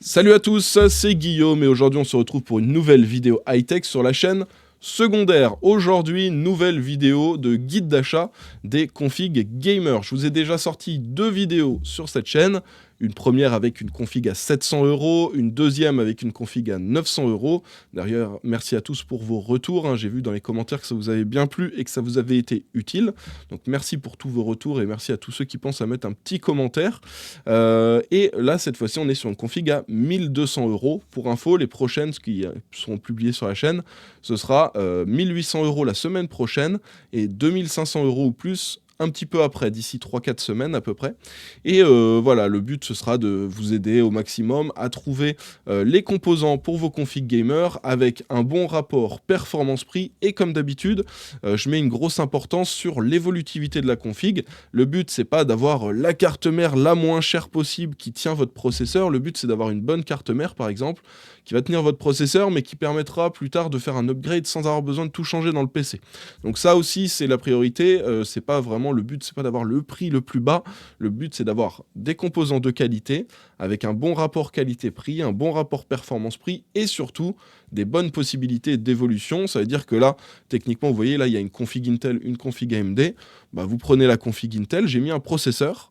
Salut à tous, c'est Guillaume et aujourd'hui on se retrouve pour une nouvelle vidéo high-tech sur la chaîne Secondaire. Aujourd'hui, nouvelle vidéo de guide d'achat des configs gamer. Je vous ai déjà sorti 2 vidéos sur cette chaîne. Une première avec une config à 700 €, une deuxième avec une config à 900 €. D'ailleurs, merci à tous pour vos retours. J'ai vu dans les commentaires que ça vous avait bien plu et que ça vous avait été utile. Donc merci pour tous vos retours et merci à tous ceux qui pensent à mettre un petit commentaire. Et là, cette fois-ci, on est sur une config à 1200 €. Pour info, les prochaines qui seront publiées sur la chaîne, ce sera 1800 € la semaine prochaine et 2500 € ou plus un petit peu après, d'ici 3-4 semaines à peu près. Et voilà, le but ce sera de vous aider au maximum à trouver les composants pour vos configs gamer avec un bon rapport performance-prix. Et comme d'habitude, je mets une grosse importance sur l'évolutivité de la config. Le but c'est pas d'avoir la carte mère la moins chère possible qui tient votre processeur. Le but c'est d'avoir une bonne carte mère par exemple qui va tenir votre processeur mais qui permettra plus tard de faire un upgrade sans avoir besoin de tout changer dans le PC. Donc ça aussi c'est la priorité, c'est pas vraiment le but, c'est pas d'avoir le prix le plus bas, le but c'est d'avoir des composants de qualité avec un bon rapport qualité-prix, un bon rapport performance-prix et surtout des bonnes possibilités d'évolution. Ça veut dire que là, techniquement, vous voyez là il y a une config Intel, une config AMD, vous prenez la config Intel, j'ai mis un processeur.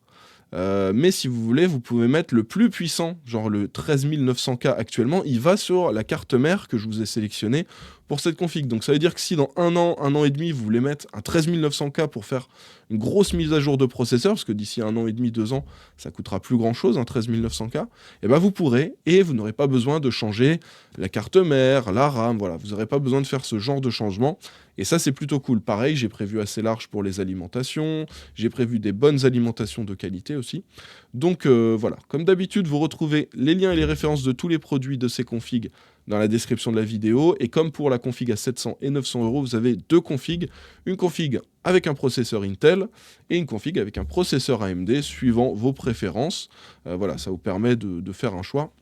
Mais si vous voulez, vous pouvez mettre le plus puissant, genre le 13900K actuellement, il va sur la carte mère que je vous ai sélectionnée pour cette config. Donc ça veut dire que si dans un an et demi, vous voulez mettre un 13900K pour faire une grosse mise à jour de processeur, parce que d'ici 1 an et demi, 2 ans, ça coûtera plus grand chose, un 13900K, et vous pourrez, et vous n'aurez pas besoin de changer la carte mère, la RAM, voilà, vous n'aurez pas besoin de faire ce genre de changement. Et ça, c'est plutôt cool. Pareil, j'ai prévu assez large pour les alimentations. J'ai prévu des bonnes alimentations de qualité aussi. Donc voilà, comme d'habitude, vous retrouvez les liens et les références de tous les produits de ces configs dans la description de la vidéo. Et comme pour la config à 700 et 900 €, vous avez 2 configs. Une config avec un processeur Intel et une config avec un processeur AMD suivant vos préférences. Voilà, ça vous permet de faire un choix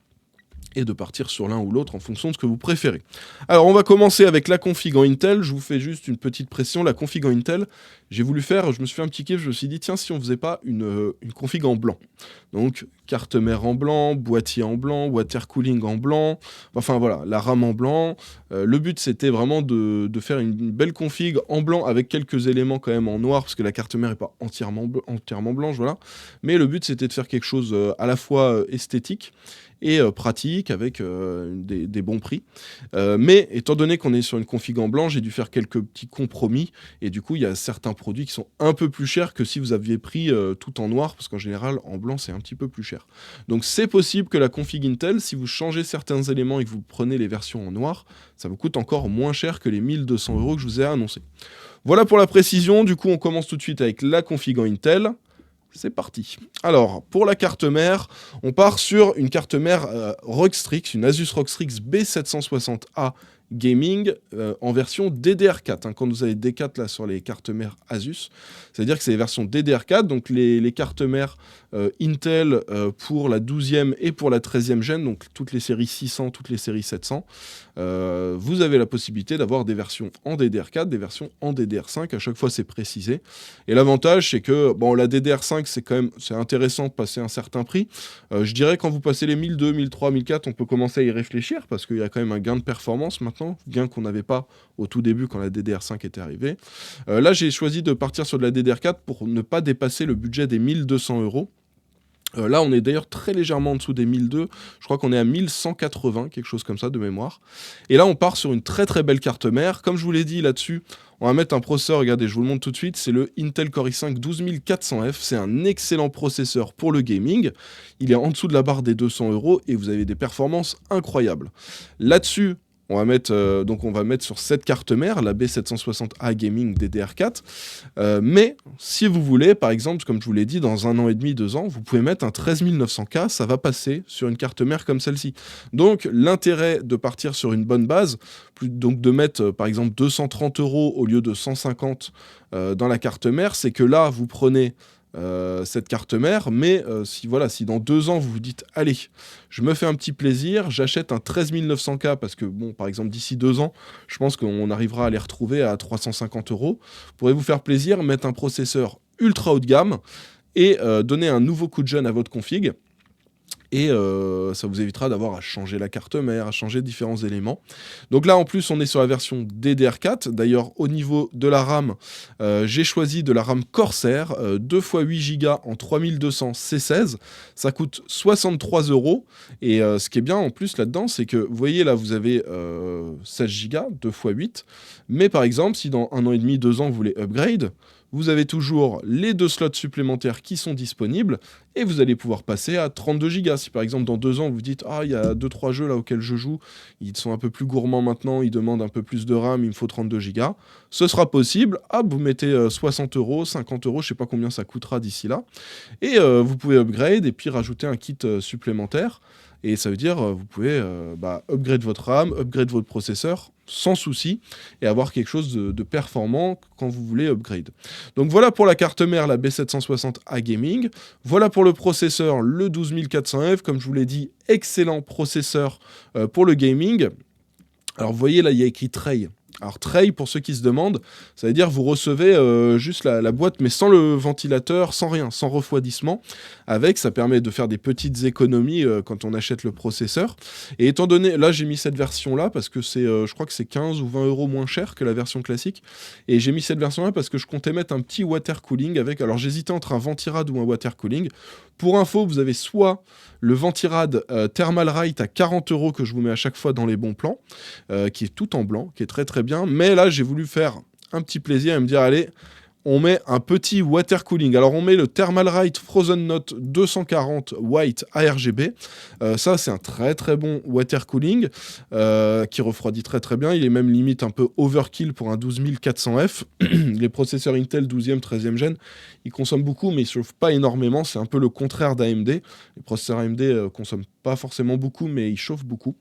et de partir sur l'un ou l'autre en fonction de ce que vous préférez. Alors on va commencer avec la config en Intel. Je vous fais juste une petite pression. La config en Intel, j'ai voulu faire, je me suis fait un petit kiff, je me suis dit tiens, si on faisait pas une config en blanc. Donc carte mère en blanc, boîtier en blanc, water cooling en blanc, enfin voilà, la RAM en blanc. Le but c'était vraiment de faire une belle config en blanc avec quelques éléments quand même en noir parce que la carte mère n'est pas entièrement blanche, voilà. Mais le but c'était de faire quelque chose à la fois esthétique et pratique avec des bons prix. Mais étant donné qu'on est sur une config en blanc, j'ai dû faire quelques petits compromis et du coup il y a certains produits qui sont un peu plus chers que si vous aviez pris tout en noir parce qu'en général en blanc c'est un petit peu plus cher. Donc c'est possible que la config Intel, si vous changez certains éléments et que vous prenez les versions en noir, ça vous coûte encore moins cher que les 1200 € que je vous ai annoncé. Voilà pour la précision, du coup on commence tout de suite avec la config en Intel. C'est parti. Alors, pour la carte mère, on part sur une carte mère ROG Strix, une Asus ROG Strix B760A Gaming en version DDR4. Quand vous avez D4 là sur les cartes mères Asus, c'est-à-dire que c'est les versions DDR4, donc les cartes mères Intel pour la 12e et pour la 13e gêne, donc toutes les séries 600, toutes les séries 700, vous avez la possibilité d'avoir des versions en DDR4, des versions en DDR5, à chaque fois c'est précisé. Et l'avantage c'est que la DDR5 c'est intéressant de passer un certain prix. Je dirais quand vous passez les 1002, 1003, 1004, on peut commencer à y réfléchir parce qu'il y a quand même un gain de performance maintenant, gain qu'on n'avait pas au tout début quand la DDR5 était arrivée. Là j'ai choisi de partir sur de la DDR4 pour ne pas dépasser le budget des 1200 €. Là, on est d'ailleurs très légèrement en dessous des 1002. Je crois qu'on est à 1180, quelque chose comme ça de mémoire. Et là, on part sur une très très belle carte mère. Comme je vous l'ai dit là-dessus, on va mettre un processeur, regardez, je vous le montre tout de suite, c'est le Intel Core i5 12400F. C'est un excellent processeur pour le gaming. Il est en dessous de la barre des 200 € et vous avez des performances incroyables. Là-dessus, on va mettre sur cette carte mère, la B760A Gaming DDR4. Mais si vous voulez, par exemple, comme je vous l'ai dit, dans 1 an et demi, 2 ans, vous pouvez mettre un 13900K, ça va passer sur une carte mère comme celle-ci. Donc l'intérêt de partir sur une bonne base, donc de mettre par exemple 230 € au lieu de 150 dans la carte mère, c'est que là, vous prenez cette carte mère, mais si dans 2 ans vous vous dites allez, je me fais un petit plaisir, j'achète un 13900K parce que par exemple d'ici 2 ans, je pense qu'on arrivera à les retrouver à 350 €. Pourrez vous faire plaisir, mettre un processeur ultra haut de gamme et donner un nouveau coup de jeune à votre config. Et ça vous évitera d'avoir à changer la carte mère, à changer différents éléments. Donc là, en plus, on est sur la version DDR4. D'ailleurs, au niveau de la RAM, j'ai choisi de la RAM Corsair, 2 x 8 Go en 3200 C16. Ça coûte 63 €. Et ce qui est bien en plus là-dedans, c'est que, vous voyez, là, vous avez 16 Go, 2 x 8. Mais par exemple, si dans 1 an et demi, 2 ans, vous voulez upgrade, vous avez toujours les 2 slots supplémentaires qui sont disponibles et vous allez pouvoir passer à 32 Go. Si par exemple dans 2 ans vous dites « Ah, il y a 2-3 jeux là auxquels je joue, ils sont un peu plus gourmands maintenant, ils demandent un peu plus de RAM, il me faut 32 Go », ce sera possible. Ah, vous mettez 60 €, 50 €, je sais pas combien ça coûtera d'ici là. Et vous pouvez upgrade et puis rajouter un kit supplémentaire. Et ça veut dire vous pouvez upgrade votre RAM, upgrade votre processeur sans souci et avoir quelque chose de performant quand vous voulez upgrade. Donc voilà pour la carte mère, la B760A Gaming. Voilà pour le processeur, le 12400F. Comme je vous l'ai dit, excellent processeur pour le gaming. Alors vous voyez là, il y a écrit Tray. Alors tray, pour ceux qui se demandent, ça veut dire vous recevez juste la boîte, mais sans le ventilateur, sans rien, sans refroidissement. Avec, ça permet de faire des petites économies quand on achète le processeur. Et étant donné, là j'ai mis cette version-là parce que c'est, je crois que c'est 15 ou 20 € moins cher que la version classique. Et j'ai mis cette version-là parce que je comptais mettre un petit water cooling avec. Alors j'hésitais entre un Ventirad ou un water cooling. Pour info, vous avez soit le Ventirad Thermalright à 40 € que je vous mets à chaque fois dans les bons plans, qui est tout en blanc, qui est très très bien. Mais là, j'ai voulu faire un petit plaisir et me dire, allez, on met un petit water cooling. Alors, on met le Thermalright Frozen Note 240 White ARGB. Ça, c'est un très très bon water cooling qui refroidit très très bien. Il est même limite un peu overkill pour un 12400F. Les processeurs Intel 12e, 13e gen, ils consomment beaucoup, mais ils ne chauffent pas énormément. C'est un peu le contraire d'AMD. Les processeurs AMD consomment pas forcément beaucoup, mais ils chauffent beaucoup.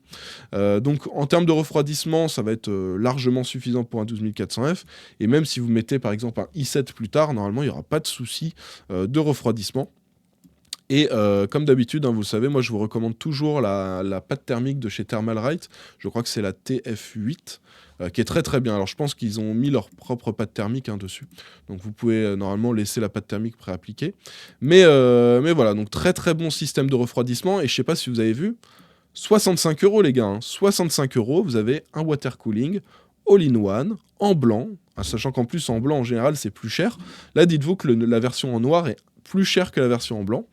Donc, en termes de refroidissement, ça va être largement suffisant pour un 12400F. Et même si vous mettez, par exemple, un i7 plus tard, normalement, il n'y aura pas de souci de refroidissement. Et comme d'habitude, hein, vous le savez, moi je vous recommande toujours la pâte thermique de chez Thermalright. Je crois que c'est la TF8, qui est très très bien. Alors je pense qu'ils ont mis leur propre pâte thermique dessus. Donc vous pouvez normalement laisser la pâte thermique préappliquée. Mais voilà, donc très très bon système de refroidissement. Et je sais pas si vous avez vu, 65 € les gars, hein, 65 €, vous avez un water cooling all-in-one, en blanc, sachant qu'en plus en blanc en général c'est plus cher. Là dites-vous que la version en noir est plus cher que la version en blanc.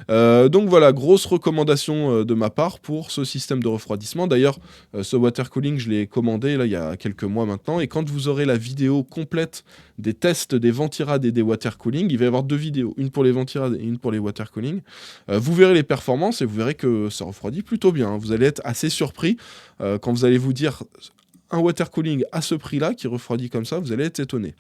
Donc voilà, grosse recommandation de ma part pour ce système de refroidissement. D'ailleurs, ce water cooling, je l'ai commandé là, il y a quelques mois maintenant, et quand vous aurez la vidéo complète des tests des Ventirad et des water cooling, il va y avoir 2 vidéos, une pour les Ventirad et une pour les water cooling. Vous verrez les performances et vous verrez que ça refroidit plutôt bien, hein. Vous allez être assez surpris quand vous allez vous dire un water cooling à ce prix-là qui refroidit comme ça, vous allez être étonné.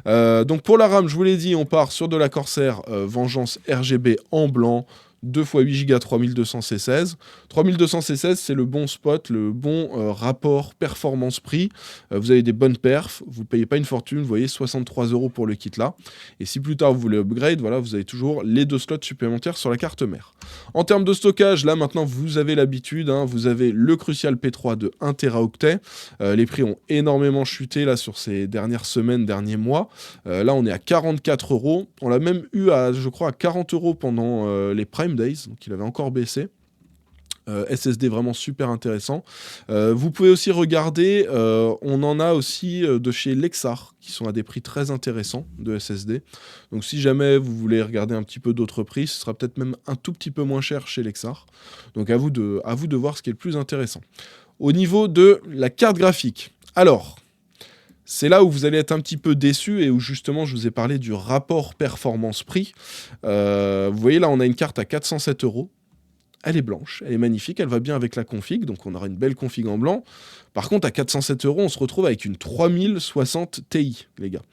Donc pour la RAM, je vous l'ai dit, on part sur de la Corsair Vengeance RGB en blanc, 2 x 8 Go 3200 C16. 3200 C16, c'est le bon spot, le bon rapport performance-prix. Vous avez des bonnes perfs, vous ne payez pas une fortune, vous voyez, 63 € pour le kit là. Et si plus tard vous voulez upgrade, voilà, vous avez toujours les 2 slots supplémentaires sur la carte mère. En termes de stockage, là maintenant vous avez l'habitude, hein, vous avez le Crucial P3 de 1 Teraoctet. Les prix ont énormément chuté là sur ces dernières semaines, derniers mois. Là on est à 44 €. On l'a même eu à, je crois, à 40 € pendant les Prime Days, donc il avait encore baissé. SSD vraiment super intéressant. Vous pouvez aussi regarder, on en a aussi de chez Lexar, qui sont à des prix très intéressants de SSD. Donc si jamais vous voulez regarder un petit peu d'autres prix, ce sera peut-être même un tout petit peu moins cher chez Lexar. Donc à vous de voir ce qui est le plus intéressant. Au niveau de la carte graphique, alors, c'est là où vous allez être un petit peu déçu et où justement je vous ai parlé du rapport performance-prix. Vous voyez là, on a une carte à 407 €. Elle est blanche, elle est magnifique, elle va bien avec la config, donc on aura une belle config en blanc. Par contre, à 407 €, on se retrouve avec une 3060 Ti, les gars.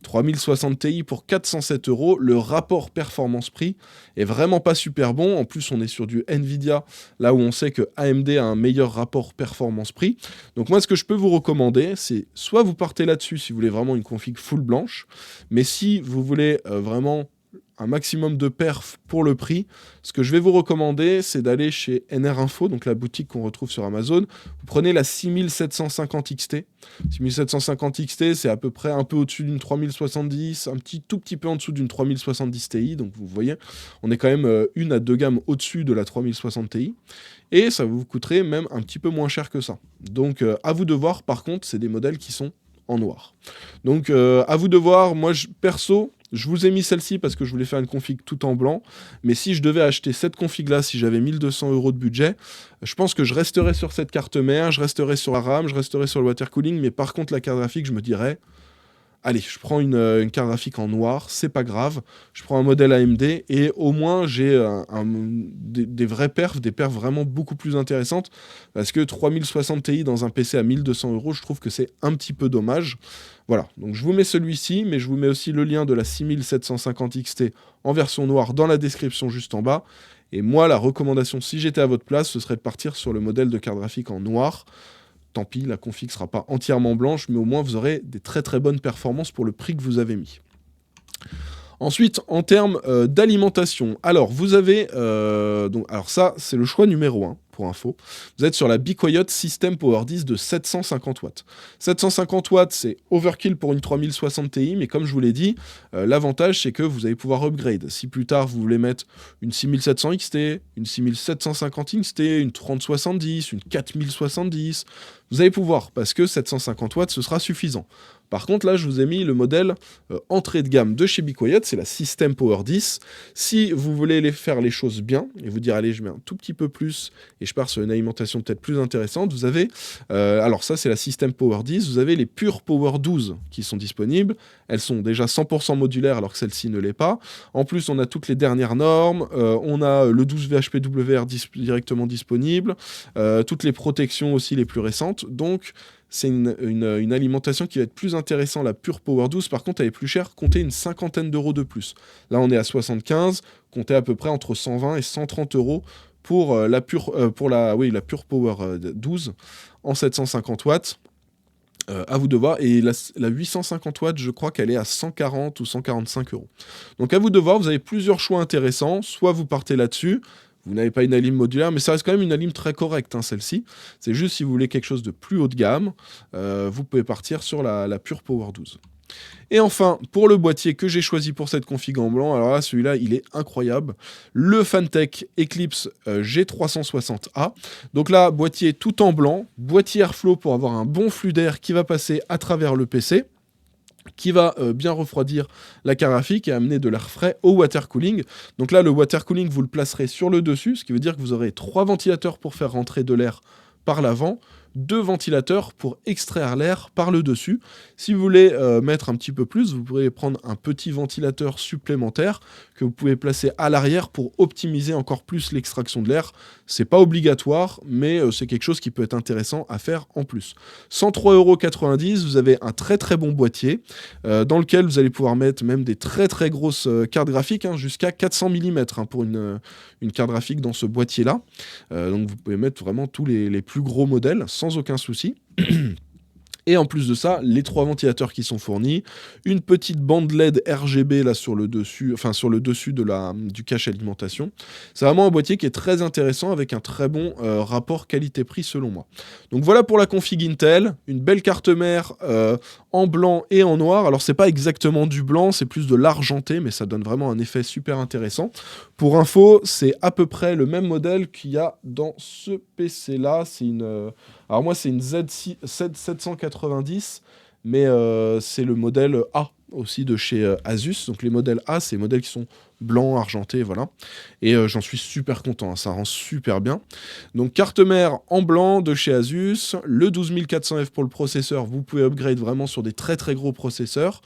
3060 Ti pour 407 €. Le rapport performance-prix est vraiment pas super bon. En plus, on est sur du Nvidia, là où on sait que AMD a un meilleur rapport performance-prix. Donc moi, ce que je peux vous recommander, c'est soit vous partez là-dessus si vous voulez vraiment une config full blanche, mais si vous voulez vraiment un maximum de perf pour le prix, ce que je vais vous recommander, c'est d'aller chez NR Info, donc la boutique qu'on retrouve sur Amazon. Vous prenez la 6750 XT. 6750 XT, c'est à peu près un peu au-dessus d'une 3070, tout petit peu en dessous d'une 3070 Ti, donc vous voyez, on est quand même une à deux gammes au-dessus de la 3060 Ti. Et ça vous coûterait même un petit peu moins cher que ça. Donc à vous de voir, par contre, c'est des modèles qui sont en noir. Donc à vous de voir, moi perso, je vous ai mis celle-ci parce que je voulais faire une config tout en blanc, mais si je devais acheter cette config-là, si j'avais 1200 € de budget, je pense que je resterais sur cette carte mère, je resterais sur la RAM, je resterais sur le water cooling, mais par contre la carte graphique, je me dirais... Allez, je prends une carte graphique en noir, c'est pas grave. Je prends un modèle AMD et au moins j'ai des vrais perfs, des perfs vraiment beaucoup plus intéressantes. Parce que 3060 Ti dans un PC à 1200 €, je trouve que c'est un petit peu dommage. Voilà, donc je vous mets celui-ci, mais je vous mets aussi le lien de la 6750 XT en version noire dans la description juste en bas. Et moi, la recommandation, si j'étais à votre place, ce serait de partir sur le modèle de carte graphique en noir. Tant pis, la config ne sera pas entièrement blanche, mais au moins vous aurez des très très bonnes performances pour le prix que vous avez mis. Ensuite, en termes d'alimentation, alors vous avez, alors ça c'est le choix numéro 1 pour info, vous êtes sur la BeQuiet System Power 10 de 750 watts. 750 watts c'est overkill pour une 3060 Ti, mais comme je vous l'ai dit, l'avantage c'est que vous allez pouvoir upgrade. Si plus tard vous voulez mettre une 6700 XT, une 6750 XT, une 3070, une 4070, vous allez pouvoir, parce que 750 watts ce sera suffisant. Par contre, là, je vous ai mis le modèle entrée de gamme de chez BeQuiet, c'est la System Power 10. Si vous voulez faire les choses bien, et vous dire, allez, je mets un tout petit peu plus, et je pars sur une alimentation peut-être plus intéressante, vous avez, alors ça, c'est la System Power 10, vous avez les Pure Power 12 qui sont disponibles. Elles sont déjà 100% modulaires, alors que celle-ci ne l'est pas. En plus, on a toutes les dernières normes, on a le 12 VHPWR directement disponible, toutes les protections aussi les plus récentes, donc c'est une alimentation qui va être plus intéressante, la Pure Power 12, par contre elle est plus chère, comptez une cinquantaine d'euros de plus. Là on est à 75, comptez à peu près entre 120 et 130 € pour la Pure Power 12 en 750 watts. À vous de voir, et la 850 watts, je crois qu'elle est à 140 ou 145 €. Donc à vous de voir, vous avez plusieurs choix intéressants, soit vous partez là-dessus, vous n'avez pas une alim modulaire, mais ça reste quand même une alim très correcte, hein, celle-ci. C'est juste si vous voulez quelque chose de plus haut de gamme, vous pouvez partir sur la Pure Power 12. Et enfin, pour le boîtier que j'ai choisi pour cette config en blanc, alors là, celui-là, il est incroyable. Le Fantech Eclipse G360A. Donc là, boîtier tout en blanc, boîtier Airflow pour avoir un bon flux d'air qui va passer à travers le PC, qui va bien refroidir la carte graphique et amener de l'air frais au water cooling. Donc là, le water cooling, vous le placerez sur le dessus, ce qui veut dire que vous aurez 3 ventilateurs pour faire rentrer de l'air par l'avant, 2 ventilateurs pour extraire l'air par le dessus. Si vous voulez mettre un petit peu plus, vous pourrez prendre un petit ventilateur supplémentaire que vous pouvez placer à l'arrière pour optimiser encore plus l'extraction de l'air. C'est pas obligatoire, mais c'est quelque chose qui peut être intéressant à faire en plus. 103,90 €, vous avez un très très bon boîtier dans lequel vous allez pouvoir mettre même des très très grosses cartes graphiques, hein, jusqu'à 400 mm pour une carte graphique dans ce boîtier-là. Donc vous pouvez mettre vraiment tous les plus gros modèles sans aucun souci. Et en plus de ça, les 3 ventilateurs qui sont fournis, une petite bande LED RGB là sur le dessus, du cache alimentation. C'est vraiment un boîtier qui est très intéressant avec un très bon rapport qualité-prix selon moi. Donc voilà pour la config Intel, une belle carte mère en blanc et en noir. Alors c'est pas exactement du blanc, c'est plus de l'argenté, mais ça donne vraiment un effet super intéressant. Pour info, c'est à peu près le même modèle qu'il y a dans ce PC là. Alors moi c'est une Z790, mais c'est le modèle A aussi de chez Asus. Donc les modèles A, c'est les modèles qui sont blancs, argentés, voilà. Et j'en suis super content, hein, ça rend super bien. Donc carte mère en blanc de chez Asus, le 12400F pour le processeur, vous pouvez upgrade vraiment sur des très très gros processeurs.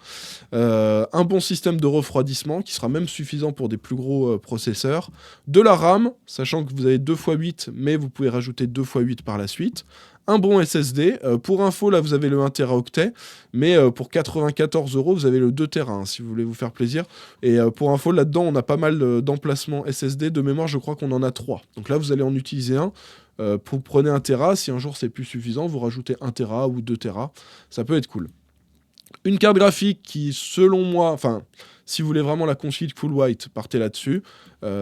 Un bon système de refroidissement qui sera même suffisant pour des plus gros processeurs. De la RAM, sachant que vous avez 2x8, mais vous pouvez rajouter 2x8 par la suite. Un bon SSD. Pour info, là, vous avez le 1 Teraoctet, mais pour 94 €, vous avez le 2 Tera, hein, si vous voulez vous faire plaisir. Et pour info, là-dedans, on a pas mal d'emplacements SSD. De mémoire, je crois qu'on en a 3. Donc là, vous allez en utiliser un. Vous prenez 1 Tera. Si un jour, c'est plus suffisant, vous rajoutez 1 Tera ou 2 Tera. Ça peut être cool. Une carte graphique qui, selon moi, enfin, Si vous voulez vraiment la config full white, partez là-dessus.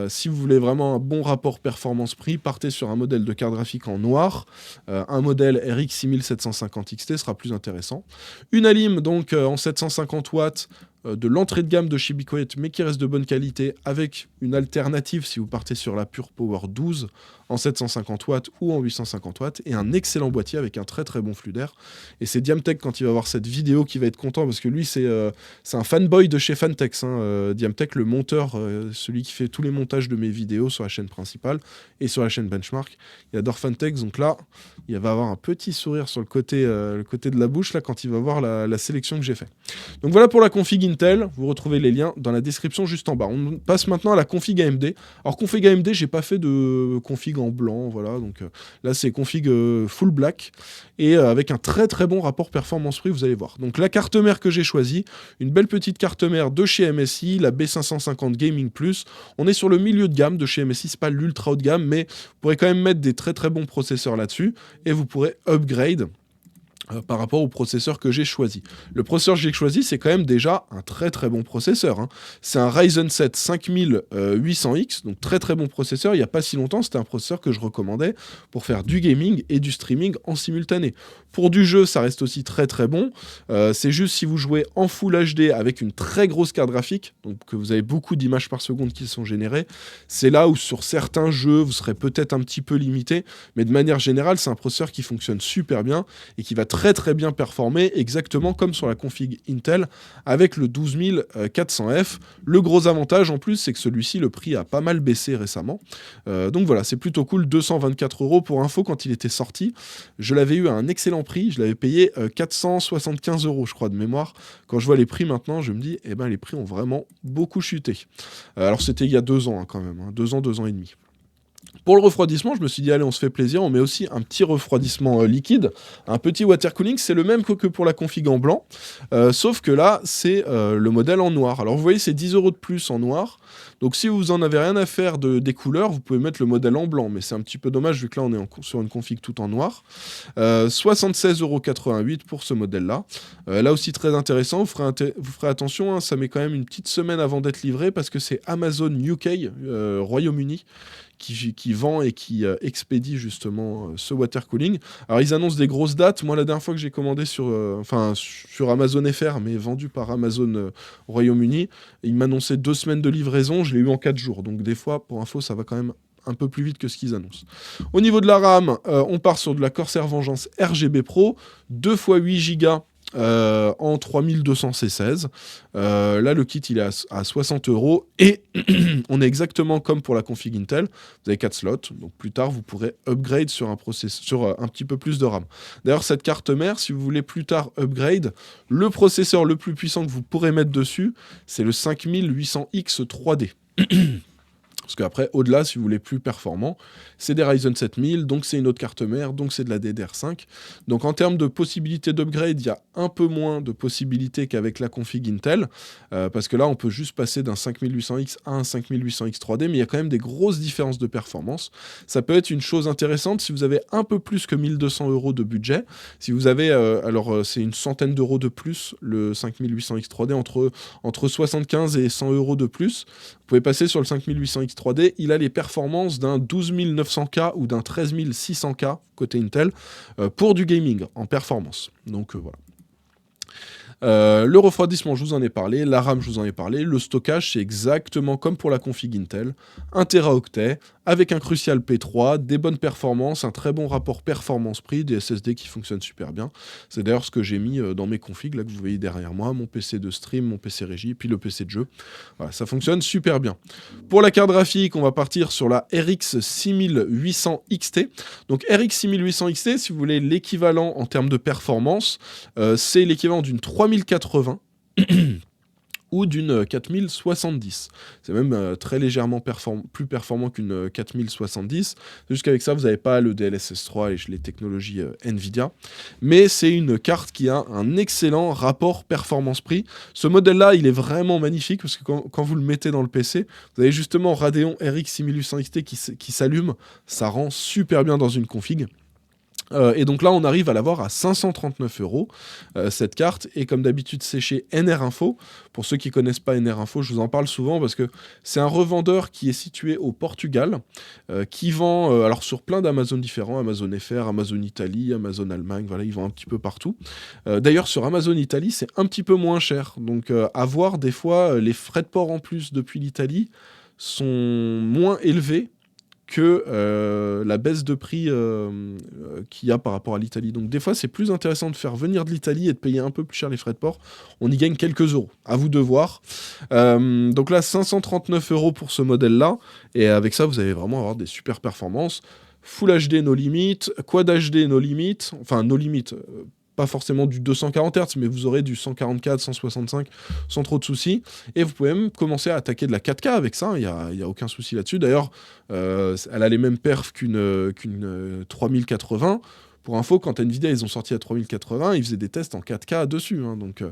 Si vous voulez vraiment un bon rapport performance-prix, partez sur un modèle de carte graphique en noir. Un modèle RX 6750 XT sera plus intéressant. Une Alim donc en 750 watts, de l'entrée de gamme de chez BeQuiet, mais qui reste de bonne qualité, avec une alternative si vous partez sur la Pure Power 12 en 750 watts ou en 850 watts, et un excellent boîtier avec un très très bon flux d'air. Et c'est Diamtech, quand il va voir cette vidéo, qui va être content, parce que lui c'est un fanboy de chez Fantex, Diamtech, le monteur, celui qui fait tous les montages de mes vidéos sur la chaîne principale et sur la chaîne Benchmark. Il adore Fantex, donc là il va avoir un petit sourire sur le côté de la bouche là, quand il va voir la sélection que j'ai fait. Donc voilà pour la config Intel, vous retrouvez les liens dans la description juste en bas. On passe maintenant à la config AMD. Alors config AMD, j'ai pas fait de config en blanc, voilà, donc là c'est config full black, et avec un très très bon rapport performance-prix, vous allez voir. Donc la carte mère que j'ai choisie, une belle petite carte mère de chez MSI, la B550 Gaming Plus. On est sur le milieu de gamme de chez MSI, c'est pas l'ultra haut de gamme, mais vous pourrez quand même mettre des très très bons processeurs là-dessus, et vous pourrez upgrade par rapport au processeur que j'ai choisi. Le processeur que j'ai choisi, c'est quand même déjà un très très bon processeur, hein. C'est un Ryzen 7 5800X, donc très très bon processeur. Il n'y a pas si longtemps, c'était un processeur que je recommandais pour faire du gaming et du streaming en simultané. Pour du jeu, ça reste aussi très très bon. C'est juste si vous jouez en Full HD avec une très grosse carte graphique, donc que vous avez beaucoup d'images par seconde qui sont générées, c'est là où sur certains jeux, vous serez peut-être un petit peu limité, mais de manière générale, c'est un processeur qui fonctionne super bien et qui va très très bien performer, exactement comme sur la config Intel avec le 12400F. Le gros avantage en plus, c'est que celui-ci, le prix a pas mal baissé récemment. Donc voilà, c'est plutôt cool. 224 € pour info, quand il était sorti, je l'avais eu à un excellent prix, je l'avais payé 475 € je crois de mémoire. Quand je vois les prix maintenant, je me dis, eh ben les prix ont vraiment beaucoup chuté. Alors c'était il y a 2 ans, hein, quand même, hein, 2 ans et demi. Pour le refroidissement, je me suis dit, allez, on se fait plaisir, on met aussi un petit refroidissement liquide, un petit water cooling, c'est le même que pour la config en blanc, sauf que là, c'est le modèle en noir. Alors vous voyez, c'est 10 € de plus en noir, donc si vous en avez rien à faire des couleurs, vous pouvez mettre le modèle en blanc, mais c'est un petit peu dommage vu que là, on est sur une config tout en noir. 76,88 € pour ce modèle-là. Là aussi, très intéressant, vous ferez attention, hein, ça met quand même une petite semaine avant d'être livré, parce que c'est Amazon UK, Royaume-Uni, qui vend et qui expédie justement ce water cooling. Alors ils annoncent des grosses dates. Moi, la dernière fois que j'ai commandé sur Amazon FR, mais vendu par Amazon Royaume-Uni, ils m'annonçaient 2 semaines de livraison, je l'ai eu en 4 jours. Donc des fois, pour info, ça va quand même un peu plus vite que ce qu'ils annoncent. Au niveau de la RAM, on part sur de la Corsair Vengeance RGB Pro, 2 x 8 Go en 3200 C16. Là, le kit, il est à 60 € et on est exactement comme pour la config Intel. Vous avez 4 slots, donc plus tard, vous pourrez upgrade sur un petit peu plus de RAM. D'ailleurs, cette carte mère, si vous voulez plus tard upgrade, le processeur le plus puissant que vous pourrez mettre dessus, c'est le 5800X 3D. Parce qu'après, au-delà, si vous voulez plus performant, c'est des Ryzen 7000, donc c'est une autre carte mère, donc c'est de la DDR5. Donc en termes de possibilités d'upgrade, il y a un peu moins de possibilités qu'avec la config Intel, parce que là, on peut juste passer d'un 5800X à un 5800X 3D, mais il y a quand même des grosses différences de performance. Ça peut être une chose intéressante si vous avez un peu plus que 1200 € de budget. Si vous avez, c'est une centaine d'euros de plus, le 5800X 3D, entre 75 et 100 € de plus. Vous pouvez passer sur le 5800X 3D, il a les performances d'un 12900K ou d'un 13600K côté Intel pour du gaming en performance. Donc voilà. Le refroidissement, je vous en ai parlé, la RAM, je vous en ai parlé, le stockage, c'est exactement comme pour la config Intel, 1 Teraoctet, avec un Crucial P3, des bonnes performances, un très bon rapport performance-prix, des SSD qui fonctionnent super bien. C'est d'ailleurs ce que j'ai mis dans mes configs, là que vous voyez derrière moi, mon PC de stream, mon PC régie, puis le PC de jeu. Voilà, ça fonctionne super bien. Pour la carte graphique, on va partir sur la RX 6800 XT. Donc RX 6800 XT, si vous voulez l'équivalent en termes de performance, c'est l'équivalent d'une 3080 ou d'une 4070. C'est même très légèrement plus performant qu'une 4070. Jusqu'avec ça, vous n'avez pas le DLSS 3 et les technologies Nvidia. Mais c'est une carte qui a un excellent rapport performance-prix. Ce modèle-là, il est vraiment magnifique parce que quand vous le mettez dans le PC, vous avez justement Radeon RX 6800 XT qui s'allume. Ça rend super bien dans une config. Et donc là, on arrive à l'avoir à 539 €, cette carte. Et comme d'habitude, c'est chez NR Info. Pour ceux qui connaissent pas NR Info, je vous en parle souvent parce que c'est un revendeur qui est situé au Portugal, qui vend alors sur plein d'Amazon différents, Amazon FR, Amazon Italie, Amazon Allemagne, voilà, ils vendent un petit peu partout. D'ailleurs, sur Amazon Italie, c'est un petit peu moins cher. Donc, à voir, des fois, les frais de port en plus depuis l'Italie sont moins élevés que la baisse de prix qu'il y a par rapport à l'Italie. Donc des fois, c'est plus intéressant de faire venir de l'Italie et de payer un peu plus cher les frais de port. On y gagne quelques euros. À vous de voir. Donc là, 539 € pour ce modèle-là. Et avec ça, vous allez vraiment avoir des super performances. Full HD, no limit. Quad HD, no limit. Enfin, no limit. Pas forcément du 240 Hz, mais vous aurez du 144, 165 sans trop de soucis. Et vous pouvez même commencer à attaquer de la 4K avec ça, il n'y a aucun souci là-dessus. D'ailleurs, elle a les mêmes perfs qu'une 3080. Pour info, quand Nvidia ils ont sorti la 3080, ils faisaient des tests en 4K dessus. Hein, donc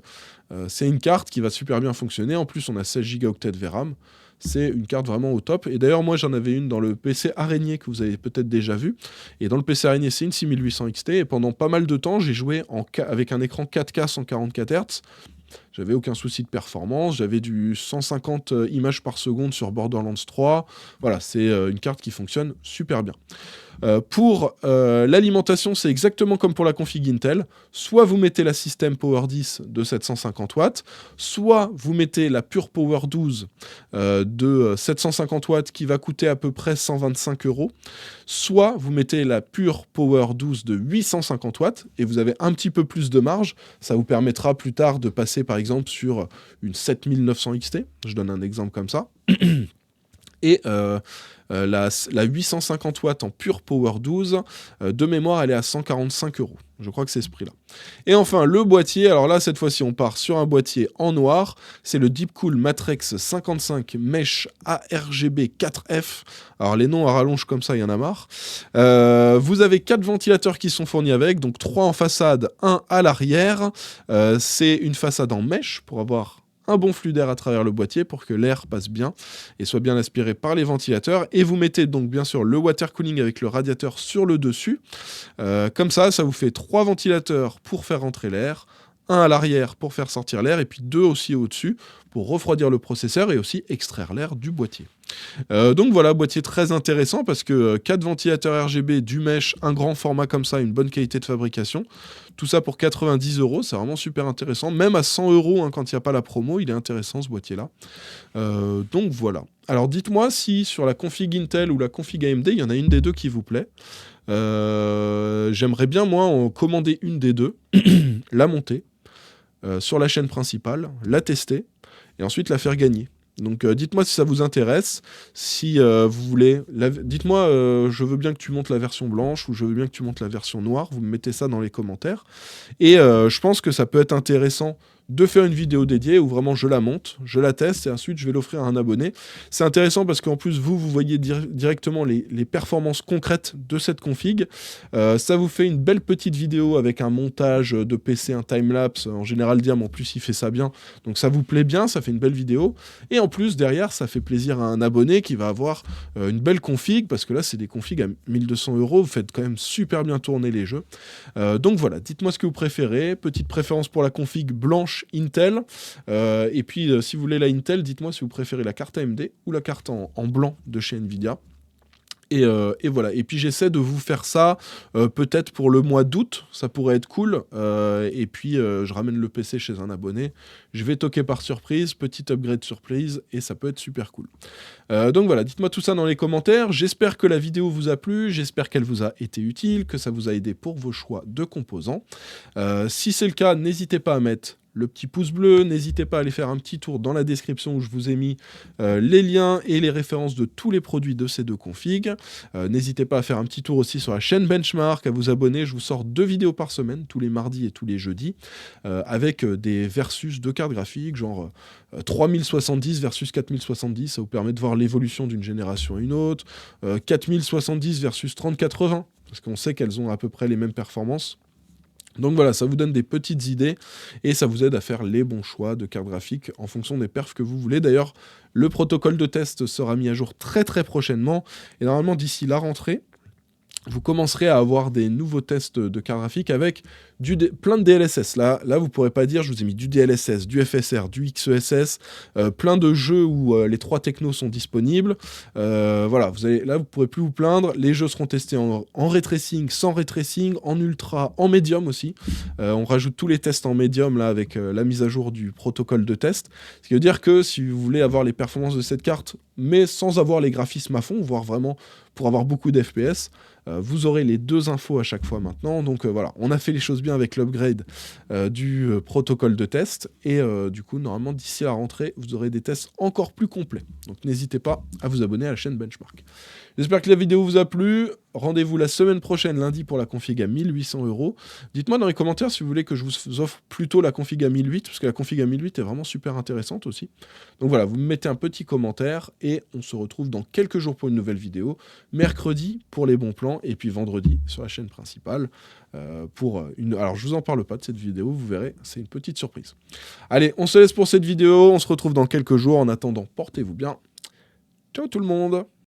c'est une carte qui va super bien fonctionner. En plus, on a 16 Go de VRAM. C'est une carte vraiment au top. Et d'ailleurs, moi, j'en avais une dans le PC Araignée que vous avez peut-être déjà vu. Et dans le PC Araignée, c'est une 6800 XT. Et pendant pas mal de temps, j'ai joué avec un écran 4K 144 Hz. J'avais aucun souci de performance. J'avais du 150 images par seconde sur Borderlands 3. Voilà, c'est une carte qui fonctionne super bien. Pour l'alimentation, c'est exactement comme pour la config Intel. Soit vous mettez la System Power 10 de 750 watts, soit vous mettez la Pure Power 12 de 750 watts qui va coûter à peu près 125 €, soit vous mettez la Pure Power 12 de 850 watts et vous avez un petit peu plus de marge. Ça vous permettra plus tard de passer par exemple sur une 7900 XT. Je donne un exemple comme ça. Et la 850 watts en Pure Power 12, de mémoire, elle est à 145 €. Je crois que c'est ce prix-là. Et enfin, le boîtier. Alors là, cette fois-ci, on part sur un boîtier en noir. C'est le Deepcool Matrex 55 Mesh ARGB 4F. Alors les noms à rallonge comme ça, il y en a marre. Vous avez 4 ventilateurs qui sont fournis avec, donc 3 en façade, 1 à l'arrière. C'est une façade en mesh pour avoir un bon flux d'air à travers le boîtier pour que l'air passe bien et soit bien aspiré par les ventilateurs. Et vous mettez donc bien sûr le water cooling avec le radiateur sur le dessus. Comme ça vous fait 3 ventilateurs pour faire rentrer l'air, un à l'arrière pour faire sortir l'air et puis 2 aussi au-dessus pour refroidir le processeur et aussi extraire l'air du boîtier. Donc voilà, boîtier très intéressant parce que 4 ventilateurs RGB, du mesh, un grand format comme ça, une bonne qualité de fabrication. Tout ça pour 90 €, c'est vraiment super intéressant. Même à 100 € hein, quand il n'y a pas la promo, il est intéressant ce boîtier-là. Donc voilà. Alors dites-moi si sur la config Intel ou la config AMD, il y en a une des deux qui vous plaît. J'aimerais bien moi en commander une des deux, la monter sur la chaîne principale, la tester et ensuite la faire gagner. Donc dites-moi si ça vous intéresse, si vous voulez, dites-moi je veux bien que tu montes la version blanche ou je veux bien que tu montes la version noire, vous me mettez ça dans les commentaires. Et je pense que ça peut être intéressant de faire une vidéo dédiée où vraiment je la monte, je la teste et ensuite je vais l'offrir à un abonné. C'est intéressant parce qu'en plus vous voyez directement les performances concrètes de cette config. Ça vous fait une belle petite vidéo avec un montage de PC, un timelapse. En général Diam en plus il fait ça bien, donc ça vous plaît bien, ça fait une belle vidéo. Et en plus derrière ça fait plaisir à un abonné qui va avoir une belle config parce que là c'est des configs à 1200 €, vous faites quand même super bien tourner les jeux. Donc voilà, dites-moi ce que vous préférez, petite préférence pour la config blanche Intel, et puis si vous voulez la Intel, dites-moi si vous préférez la carte AMD ou la carte en blanc de chez Nvidia. Et voilà. Et puis j'essaie de vous faire ça peut-être pour le mois d'août, ça pourrait être cool. Et puis je ramène le PC chez un abonné, je vais toquer par surprise, petit upgrade surprise, et ça peut être super cool. Donc voilà, dites-moi tout ça dans les commentaires. J'espère que la vidéo vous a plu, j'espère qu'elle vous a été utile, que ça vous a aidé pour vos choix de composants. Si c'est le cas, n'hésitez pas à mettre le petit pouce bleu, n'hésitez pas à aller faire un petit tour dans la description où je vous ai mis les liens et les références de tous les produits de ces deux configs. N'hésitez pas à faire un petit tour aussi sur la chaîne Benchmark, à vous abonner, je vous sors 2 vidéos par semaine, tous les mardis et tous les jeudis, avec des versus de cartes graphiques, genre 3070 versus 4070, ça vous permet de voir l'évolution d'une génération à une autre, 4070 versus 3080, parce qu'on sait qu'elles ont à peu près les mêmes performances. Donc voilà, ça vous donne des petites idées et ça vous aide à faire les bons choix de cartes graphiques en fonction des perfs que vous voulez. D'ailleurs, le protocole de test sera mis à jour très très prochainement et normalement d'ici la rentrée, vous commencerez à avoir des nouveaux tests de cartes graphiques avec plein de DLSS. Là, vous ne pourrez pas dire, je vous ai mis du DLSS, du FSR, du XESS, plein de jeux où les 3 technos sont disponibles. Voilà, là, vous ne pourrez plus vous plaindre. Les jeux seront testés en ray tracing, sans ray tracing, en ultra, en médium aussi. On rajoute tous les tests en médium là, avec la mise à jour du protocole de test. Ce qui veut dire que si vous voulez avoir les performances de cette carte, mais sans avoir les graphismes à fond, voire vraiment pour avoir beaucoup d'FPS, vous aurez les 2 infos à chaque fois maintenant. Donc voilà, on a fait les choses bien avec l'upgrade du protocole de test. Et du coup, normalement, d'ici la rentrée, vous aurez des tests encore plus complets. Donc n'hésitez pas à vous abonner à la chaîne Benchmark. J'espère que la vidéo vous a plu. Rendez-vous la semaine prochaine, lundi, pour la config à 1800 €. Dites-moi dans les commentaires si vous voulez que je vous offre plutôt la config à 1008, parce que la config à 1008 est vraiment super intéressante aussi. Donc voilà, vous me mettez un petit commentaire et on se retrouve dans quelques jours pour une nouvelle vidéo. Mercredi pour les bons plans et puis vendredi sur la chaîne principale Alors je vous en parle pas de cette vidéo, vous verrez, c'est une petite surprise. Allez, on se laisse pour cette vidéo, on se retrouve dans quelques jours. En attendant, portez-vous bien. Ciao tout le monde!